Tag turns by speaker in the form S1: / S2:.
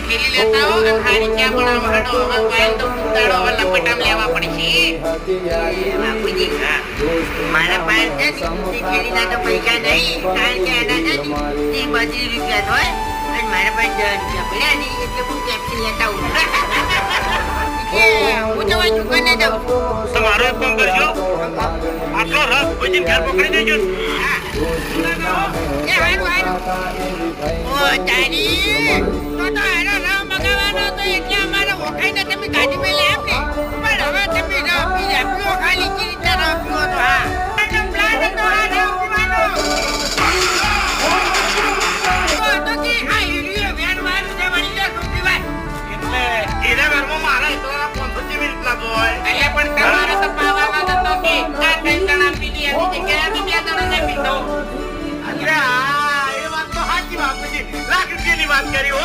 S1: થેલી લેતા હો અને હારી ક્યાં બનાવો હડો હવે વાયલ તો દાડો હવે લપટામ લેવા પડશે બાપુજી મારા પાસે છે ને થેલીના તો પૈસા નહીં કારણ કે એના છે ને 32 રૂપિયા હોય અને મારા પાસે 10 રૂપિયા પડ્યા નહીં એટલે હું પેપ્સી લેતા હું હું તો દુકાને જાઉં
S2: તમારો એક કામ કરજો આટલો રસ પછી ઘર પકડી દેજો
S1: એ હારું ઓ તારી તો હારો ના મગાવવાનો તો એટલે અમારે ઓખાઈને તમે ગાડીમાં લઈ આપ ને પણ હવે તમે ના પીવા પીવો ખાલી કે રીતે ના પીવો તો હા પ્લાન તો આ ના પીવાનો તો કે આ હીરિયો વેણવાનું જવાની લે પીવાય
S2: એટલે એના ઘરમાં મારા એકલા 500 મિનિટ લાગો હોય
S1: એટલે પણ તમારે તો પાવાનો તો કે આ ત્રણ જણા પીલી હતી કે બે જણા ને પીતો
S2: અરે આ એ વાત તો સાચી વાત પછી લાખ રૂપિયાની વાત કરી હો